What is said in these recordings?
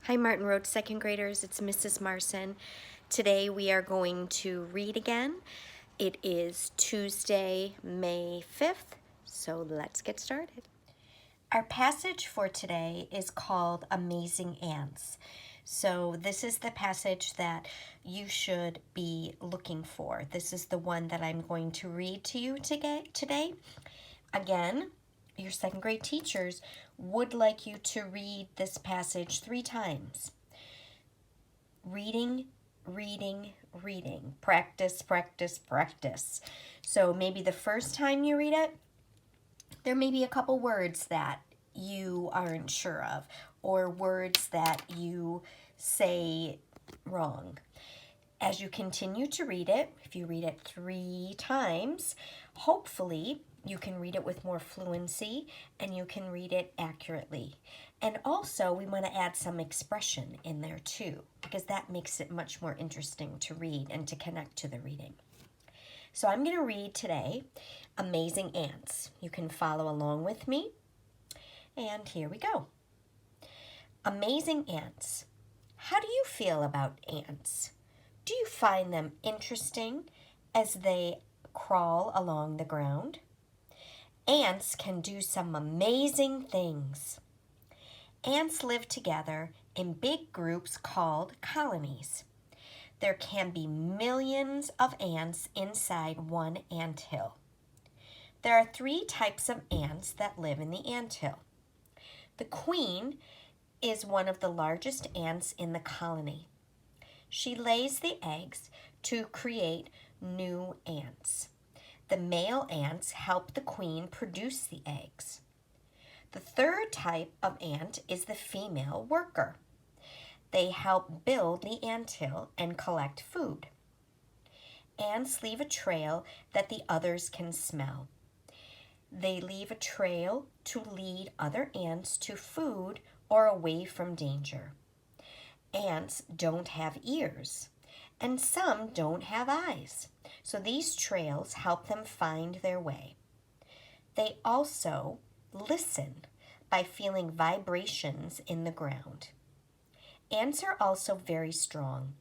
Hi Martin Road second graders, it's Mrs. Marson. Today we are going to read again. It is Tuesday, May 5th, so let's get started. Our passage for today is called Amazing Ants. So this is the passage that you should be looking for. This is the one that I'm going to read to you today. Again, your second grade teachers would like you to read this passage 3 times. Reading, reading, reading. Practice, practice, practice. So maybe the first time you read it, there may be a couple words that you aren't sure of, or words that you say wrong. As you continue to read it, if you read it 3 times, hopefully you can read it with more fluency and you can read it accurately. And also we want to add some expression in there too, because that makes it much more interesting to read and to connect to the reading. So I'm going to read today Amazing Ants. You can follow along with me. And here we go. Amazing ants. How do you feel about ants? Do you find them interesting as they crawl along the ground? Ants can do some amazing things. Ants live together in big groups called colonies. There can be millions of ants inside one anthill. There are 3 types of ants that live in the anthill. The queen is one of the largest ants in the colony. She lays the eggs to create new ants. The male ants help the queen produce the eggs. The 3rd type of ant is the female worker. They help build the anthill and collect food. Ants leave a trail that the others can smell. They leave a trail to lead other ants to food or away from danger. Ants don't have ears, and some don't have eyes, so these trails help them find their way. They also listen by feeling vibrations in the ground. Ants are also very strong.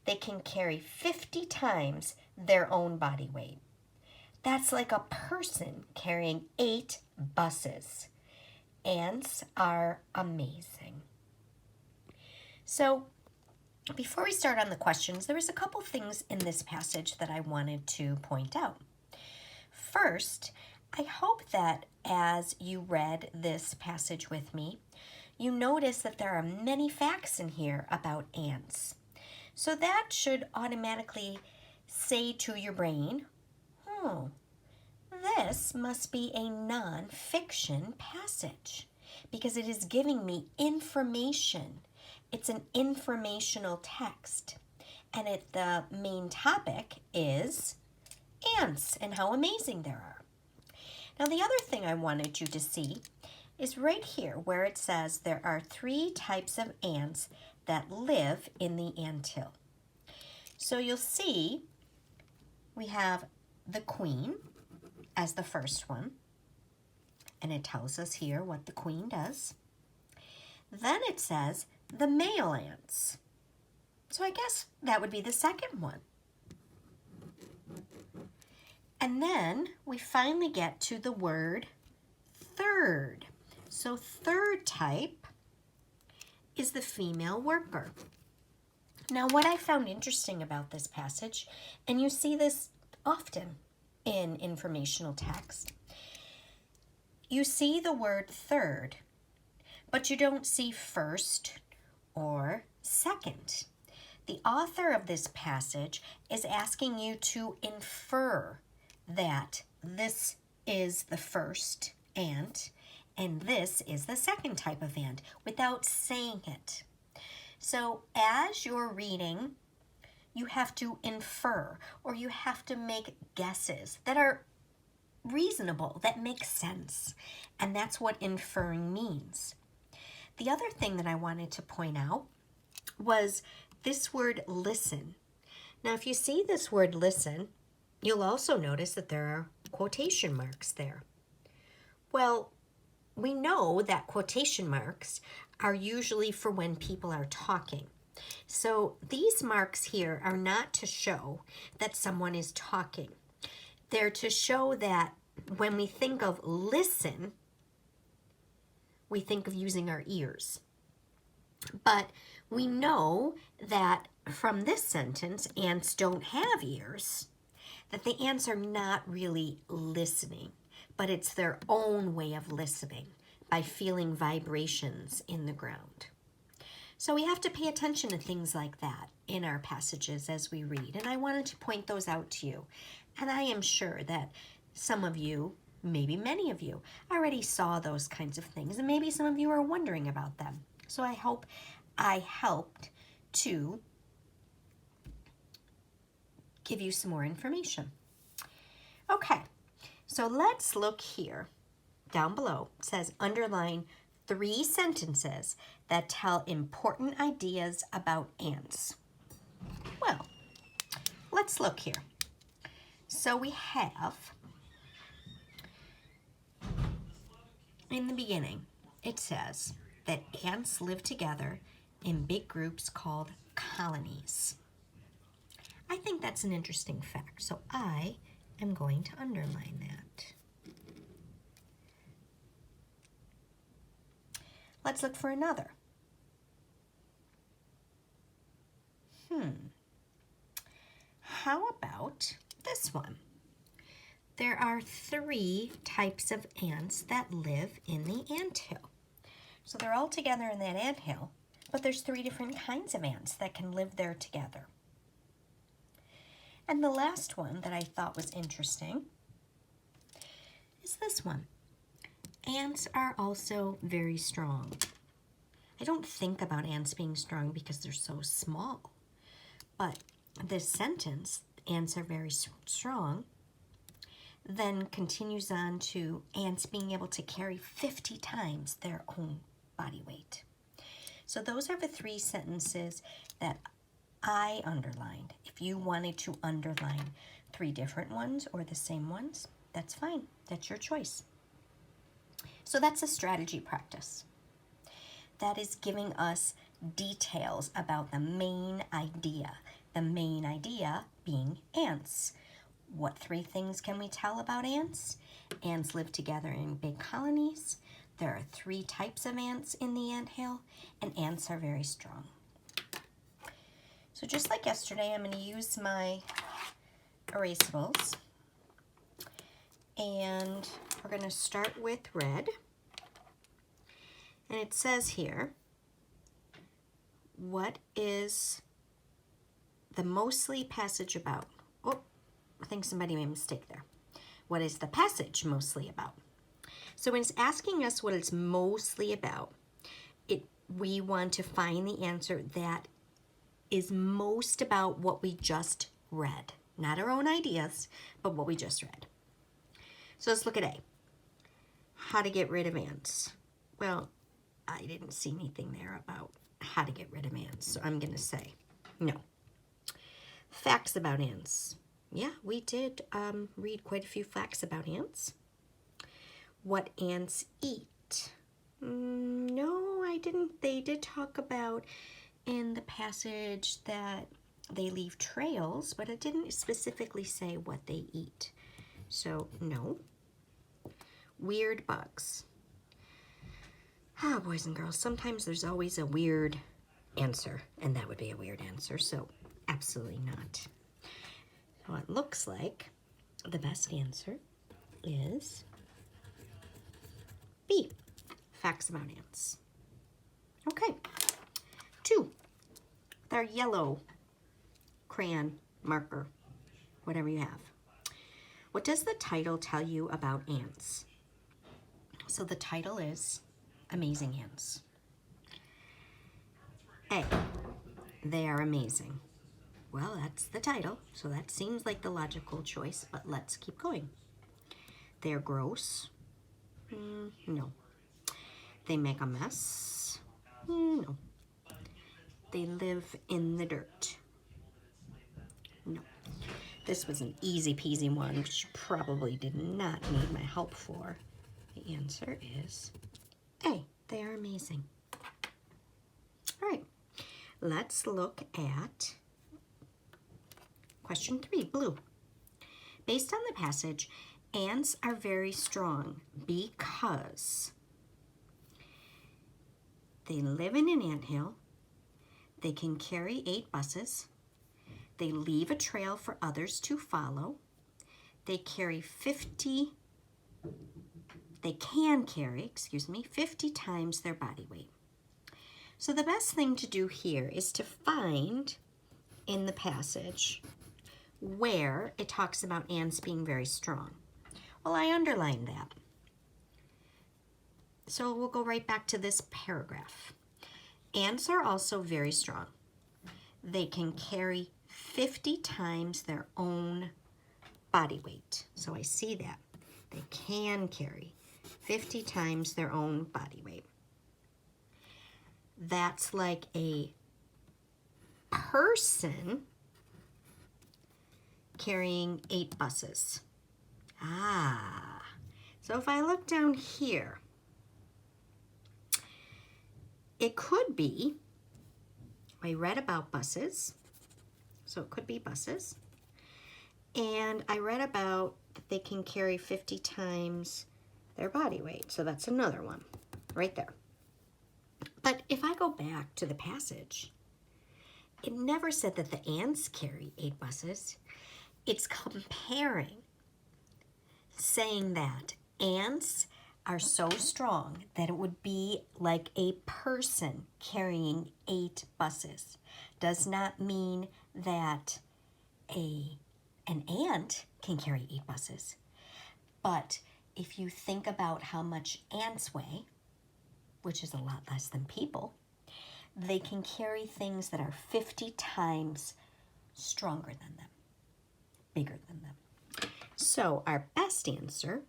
They can carry 50 times their own body weight. That's like a person carrying 8 buses. Ants are amazing. So, before we start on the questions, there was a couple things in this passage that I wanted to point out. First, I hope that as you read this passage with me, you notice that there are many facts in here about ants. So that should automatically say to your brain, oh, this must be a non-fiction passage because it is giving me information. It's an informational text, and the main topic is ants and how amazing there are. Now, the other thing I wanted you to see is right here where it says there are 3 types of ants that live in the anthill. So you'll see we have the queen as the first one, and it tells us here what the queen does. Then it says the male ants. So I guess that would be the second one. And then we finally get to the word third. So 3rd type is the female worker. Now what I found interesting about this passage, and you see this often in informational text, you see the word third, but you don't see first or second. The author of this passage is asking you to infer that this is the first ant and this is the second type of ant without saying it. So as you're reading, you have to infer or you have to make guesses that are reasonable, that make sense. And that's what inferring means. The other thing that I wanted to point out was this word listen. Now, if you see this word listen, you'll also notice that there are quotation marks there. Well, we know that quotation marks are usually for when people are talking. So these marks here are not to show that someone is talking. They're to show that when we think of listen, we think of using our ears. But we know that from this sentence, ants don't have ears, that the ants are not really listening, but it's their own way of listening by feeling vibrations in the ground. So we have to pay attention to things like that in our passages as we read, and I wanted to point those out to you. And I am sure that some of you, maybe many of you, already saw those kinds of things, and maybe some of you are wondering about them. So I hope I helped to give you some more information. Okay, so let's look here. Down below, it says underline 3 sentences that tell important ideas about ants. Well, let's look here. So we have, in the beginning, it says that ants live together in big groups called colonies. I think that's an interesting fact, so I am going to underline that. Let's look for another. How about this one? There are 3 types of ants that live in the anthill. So they're all together in that anthill, but there's 3 different kinds of ants that can live there together. And the last one that I thought was interesting is this one. Ants are also very strong. I don't think about ants being strong because they're so small, but this sentence, ants are very strong, then continues on to ants being able to carry 50 times their own body weight. So those are the 3 sentences that I underlined. If you wanted to underline 3 different ones or the same ones, that's fine. That's your choice. So that's a strategy practice. That is giving us details about the main idea being ants. What 3 things can we tell about ants? Ants live together in big colonies. There are 3 types of ants in the anthill, and ants are very strong. So just like yesterday, I'm going to use my erasables, and we're going to start with red. And it says here, what is the mostly passage about? Oh, I think somebody made a mistake there. What is the passage mostly about? So when it's asking us what it's mostly about, we want to find the answer that is most about what we just read. Not our own ideas, but what we just read. So let's look at A. How to get rid of ants. Well, I didn't see anything there about how to get rid of ants, so I'm going to say no. Facts about ants. Yeah, we did read quite a few facts about ants. What ants eat. No, I didn't. They did talk about in the passage that they leave trails, but it didn't specifically say what they eat. So, no. Weird bugs. Ah, boys and girls, sometimes there's always a weird answer, and that would be a weird answer, so absolutely not. So it looks like the best answer is B, facts about ants. Okay, 2, with our yellow crayon marker, whatever you have. What does the title tell you about ants? So the title is Amazing Ants. A, they are amazing. Well, that's the title, so that seems like the logical choice, but let's keep going. They're gross. No. They make a mess. No. They live in the dirt. No. This was an easy peasy one, which you probably did not need my help for. The answer is A, they are amazing. Let's look at question 3, blue. Based on the passage, ants are very strong because they live in an anthill, they can carry 8 buses, they leave a trail for others to follow, they can carry 50 times their body weight. So the best thing to do here is to find in the passage where it talks about ants being very strong. Well, I underlined that. So we'll go right back to this paragraph. Ants are also very strong. They can carry 50 times their own body weight. So I see that. They can carry 50 times their own body weight. That's like a person carrying 8 buses. So if I look down here, it could be, I read about buses, so it could be buses, and I read about that they can carry 50 times their body weight, so that's another one right there. But if I go back to the passage, it never said that the ants carry 8 buses. It's comparing, saying that ants are so strong that it would be like a person carrying 8 buses. Does not mean that an ant can carry 8 buses. But if you think about how much ants weigh, which is a lot less than people, they can carry things that are 50 times stronger than them, bigger than them. So our best answer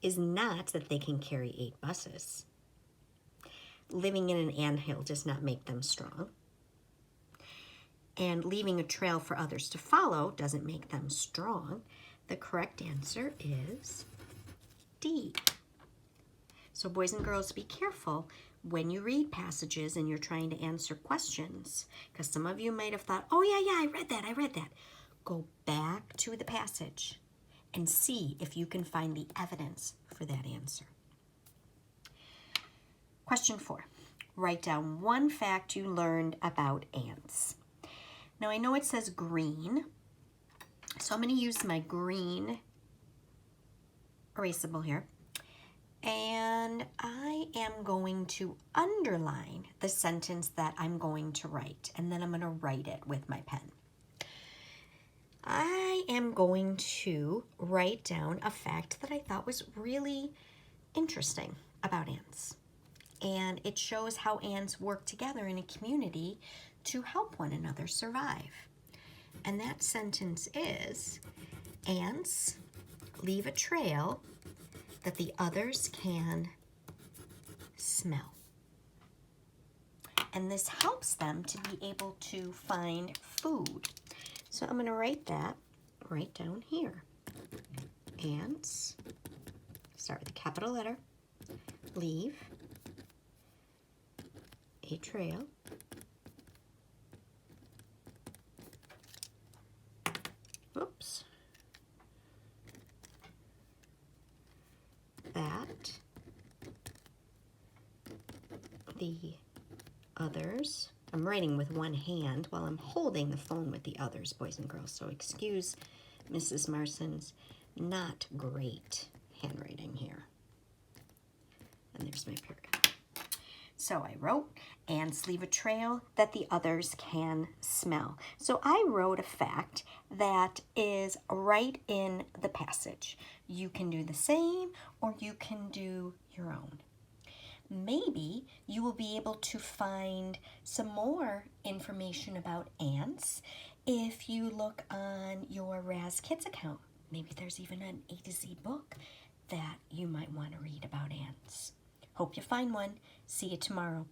is not that they can carry 8 buses. Living in an anthill does not make them strong. And leaving a trail for others to follow doesn't make them strong. The correct answer is D. So boys and girls, be careful when you read passages and you're trying to answer questions, because some of you might have thought, oh yeah, I read that. Go back to the passage and see if you can find the evidence for that answer. Question 4, write down one fact you learned about ants. Now I know it says green, so I'm going to use my green erasable here. And I am going to underline the sentence that I'm going to write, and then I'm going to write it with my pen. I am going to write down a fact that I thought was really interesting about ants. And it shows how ants work together in a community to help one another survive. And that sentence is, ants leave a trail that the others can smell. And this helps them to be able to find food. So I'm going to write that right down here. Ants, start with a capital letter, leave a trail that the others, I'm writing with one hand while I'm holding the phone with the others, boys and girls, so excuse Mrs. Marson's not great handwriting here. And there's my paragraph. So I wrote, ants leave a trail that the others can smell. So I wrote a fact that is right in the passage. You can do the same, or you can do your own. Maybe you will be able to find some more information about ants if you look on your Raz Kids account. Maybe there's even an A to Z book that you might want to read about ants. Hope you find one. See you tomorrow.